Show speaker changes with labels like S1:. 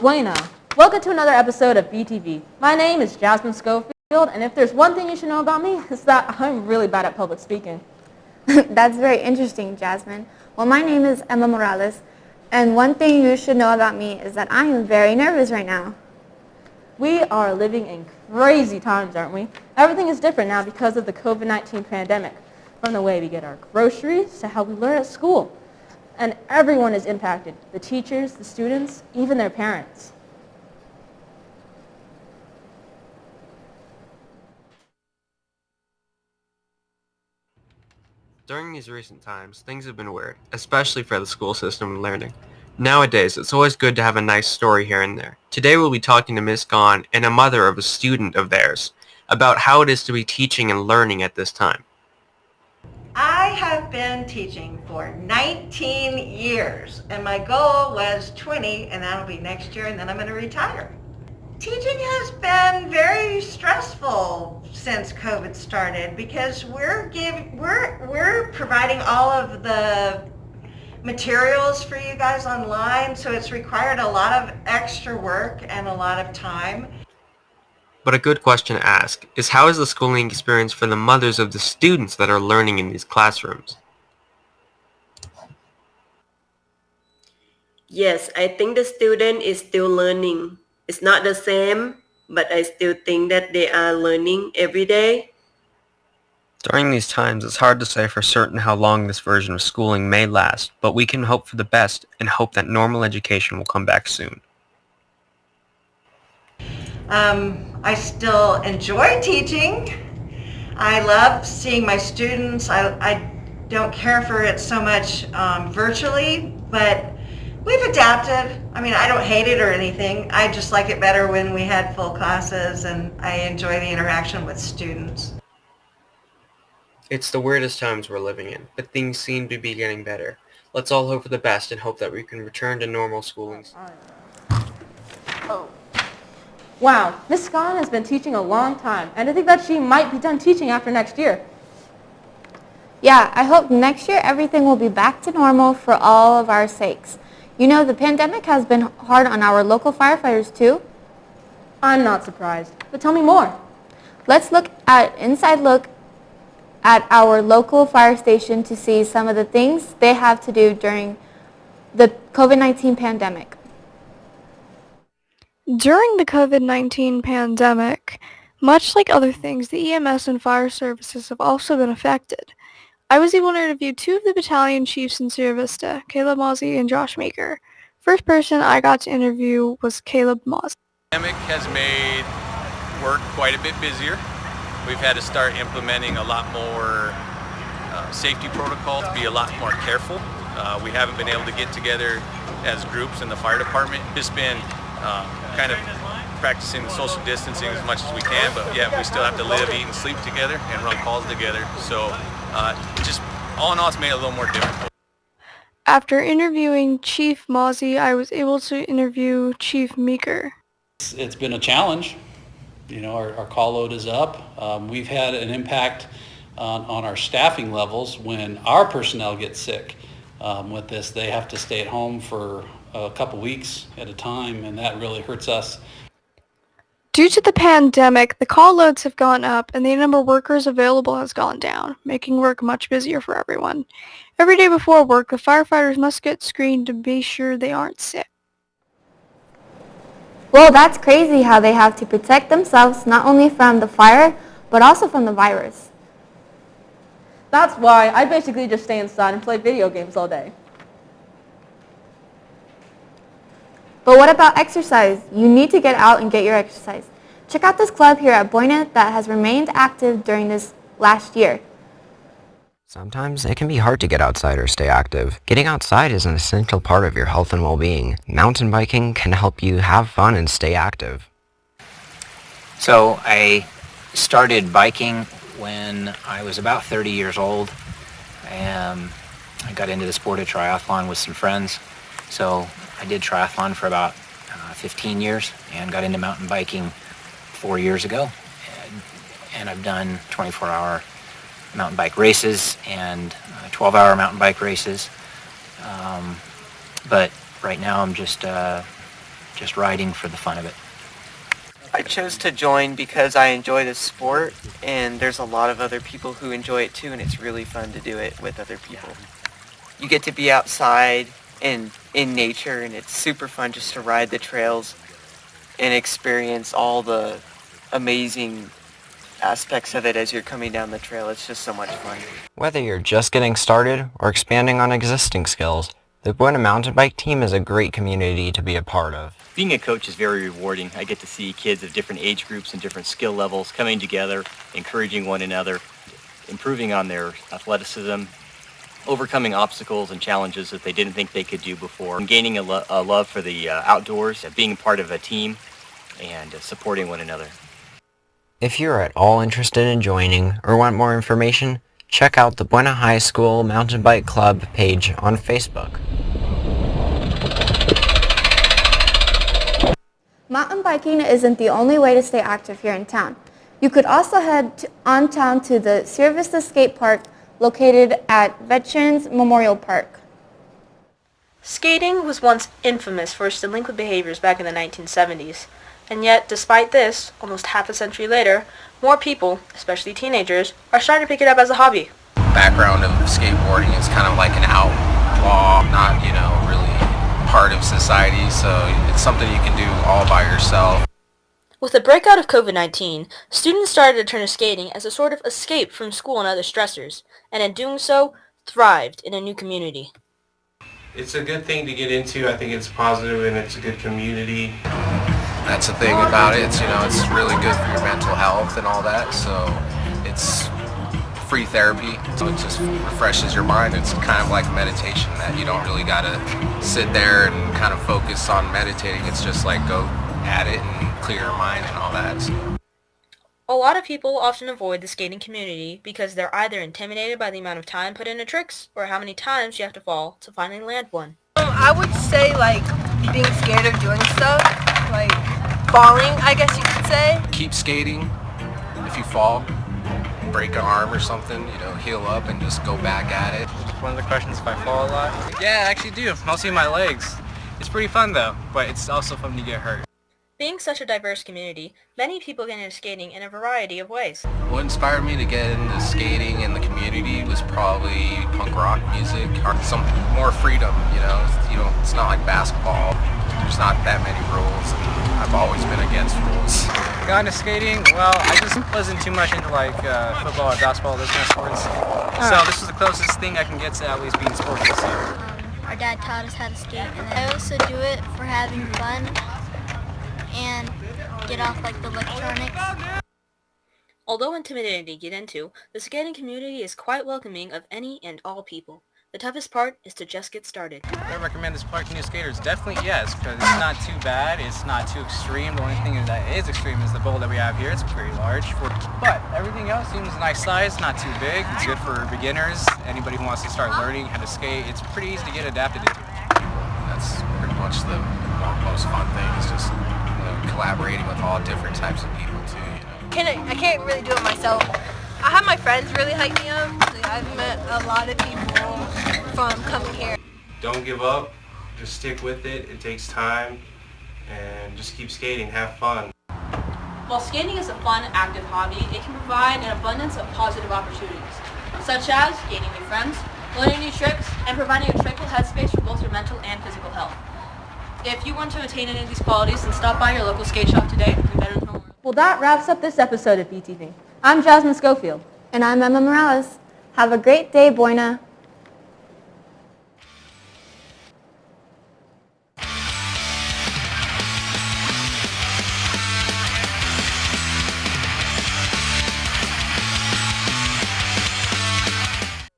S1: Buena. Welcome to another episode of BTV. My name is Jasmine Schofield, and if there's one thing you should know about me, it's that I'm really bad at public speaking.
S2: That's very interesting, Jasmine. Well, my name is Emma Morales, and one thing you should know about me is that I am very nervous right now.
S1: We are living in crazy times, aren't we? Everything is different now because of the COVID-19 pandemic, from the way we get our groceries to how we learn at school. And everyone is impacted, the teachers, the students, even their parents.
S3: During these recent times, things have been weird, especially for the school system and learning. Nowadays, it's always good to have a nice story here and there. Today we'll be talking to Miss Gon and a mother of a student of theirs about how it is to be teaching and learning at this time.
S4: I have been teaching for 19 years, and my goal was 20, and that'll be next year, and then I'm going to retire. Teaching has been very stressful since COVID started because we're providing all of the materials for you guys online, so it's required a lot of extra work and a lot of time.
S3: But a good question to ask is, how is the schooling experience for the mothers of the students that are learning in these classrooms?
S5: Yes, I think the student is still learning. It's not the same, but I still think that they are learning every day.
S3: During these times, it's hard to say for certain how long this version of schooling may last, but we can hope for the best and hope that normal education will come back soon.
S4: I still enjoy teaching. I love seeing my students. I don't care for it so much virtually, but we've adapted. I mean, I don't hate it or anything. I just like it better when we had full classes, and I enjoy the interaction with students.
S3: It's the weirdest times we're living in, but things seem to be getting better. Let's all hope for the best and hope that we can return to normal schooling.
S1: Oh. Wow, Miss Gon has been teaching a long time, and I think that she might be done teaching after next year.
S2: Yeah, I hope next year everything will be back to normal for all of our sakes. You know, the pandemic has been hard on our local firefighters too.
S1: I'm not surprised, but tell me more.
S2: Let's look at inside look at our local fire station to see some of the things they have to do during the COVID-19 pandemic.
S6: During the COVID-19 pandemic, much like other things, the EMS and fire services have also been affected. I was able to interview two of the battalion chiefs in Sierra Vista, Caleb Mozzie and Josh Maker. First person I got to interview was Caleb Mozzie.
S7: The pandemic has made work quite a bit busier. We've had to start implementing a lot more safety protocols, be a lot more careful. We haven't been able to get together as groups in the fire department. Just been kind of practicing the social distancing as much as we can, but yeah, we still have to live, eat, and sleep together and run calls together. So just all in all, it's made it a little more difficult.
S6: After interviewing Chief Mozzie, I was able to interview Chief Meeker.
S8: It's been a challenge. You know, our call load is up. We've had an impact on our staffing levels when our personnel get sick. With this, they have to stay at home for a couple weeks at a time, and that really hurts us.
S6: Due to the pandemic, the call loads have gone up and the number of workers available has gone down, making work much busier for everyone. Every day before work, the firefighters must get screened to be sure they aren't sick.
S2: Well, that's crazy how they have to protect themselves not only from the fire, but also from the virus.
S1: That's why I basically just stay inside and play video games all day.
S2: But what about exercise? You need to get out and get your exercise. Check out this club here at Buena that has remained active during this last year.
S9: Sometimes it can be hard to get outside or stay active. Getting outside is an essential part of your health and well-being. Mountain biking can help you have fun and stay active.
S10: So I started biking when I was about 30 years old. I got into the sport of triathlon with some friends. So I did triathlon for about 15 years and got into mountain biking 4 years ago. And I've done 24-hour mountain bike races and 12-hour mountain bike races. But right now I'm just just riding for the fun of it.
S11: I chose to join because I enjoy the sport, and there's a lot of other people who enjoy it too, and it's really fun to do it with other people. You get to be outside and in nature, and it's super fun just to ride the trails and experience all the amazing aspects of it as you're coming down the trail. It's just so much fun.
S9: Whether you're just getting started or expanding on existing skills, the Buena Mountain Bike team is a great community to be a part of.
S12: Being a coach is very rewarding. I get to see kids of different age groups and different skill levels coming together, encouraging one another, improving on their athleticism, overcoming obstacles and challenges that they didn't think they could do before, and gaining a love for the outdoors, being part of a team, and supporting one another.
S9: If you're at all interested in joining or want more information, check out the Buena High School Mountain Bike Club page on Facebook.
S2: Mountain biking isn't the only way to stay active here in town. You could also head on town to the Sierra Vista Skate Park located at Veterans Memorial Park.
S1: Skating was once infamous for its delinquent behaviors back in the 1970s. And yet, despite this, almost half a century later, more people, especially teenagers, are starting to pick it up as a hobby.
S3: Background of skateboarding is kind of like an outlaw, not, really part of society, so it's something you can do all by yourself.
S1: With the breakout of COVID-19, students started to turn to skating as a sort of escape from school and other stressors, and in doing so, thrived in a new community.
S13: It's a good thing to get into. I think it's positive and it's a good community.
S3: That's the thing about it. It's really good for your mental health and all that, so it's free therapy, so it just refreshes your mind. It's kind of like meditation that you don't really gotta sit there and kind of focus on meditating. It's just like go at it and clear your mind and all that. So.
S1: A lot of people often avoid the skating community because they're either intimidated by the amount of time put into tricks or how many times you have to fall to finally land one.
S14: I would say being scared of doing stuff, falling, I guess you could say.
S3: Keep skating. If you fall, break an arm or something, heal up and just go back at it.
S15: One of the questions, if I fall a lot? Yeah, I actually do. Mostly my legs. It's pretty fun though, but it's also fun to get hurt.
S1: Being such a diverse community, many people get into skating in a variety of ways.
S3: What inspired me to get into skating and the community was probably punk rock music, or some more freedom, it's not like basketball. There's not that many rules, and I've always been against rules.
S15: Got into skating, well, I just wasn't too much into football or basketball, those kind of sports. So this was the closest thing I can get to at least being sports this year.
S16: Our dad taught us how to skate, and I also do it for having fun and get off the electronics.
S1: Although intimidating to get into, the skating community is quite welcoming of any and all people. The toughest part is to just get started.
S15: I recommend this park to new skaters. Definitely yes, because it's not too bad, it's not too extreme. The only thing that is extreme is the bowl that we have here. It's pretty large, but everything else seems a nice size, not too big. It's good for beginners, anybody who wants to start learning how to skate. It's pretty easy to get adapted into.
S3: That's pretty much the most fun thing, is just collaborating with all different types of people too.
S14: I can't really do it myself. I have my friends really hype me up. I've met a lot of people from coming here.
S13: Don't give up. Just stick with it. It takes time. And just keep skating. Have fun.
S1: While skating is a fun, active hobby, it can provide an abundance of positive opportunities, such as gaining new friends, learning new tricks, and providing a tranquil headspace for both your mental and physical health. If you want to attain any of these qualities, then stop by your local skate shop today for Veterans Memorial. Well, that wraps up this episode of BTV. I'm Jasmine Schofield.
S2: And I'm Emma Morales. Have a great day, Buena.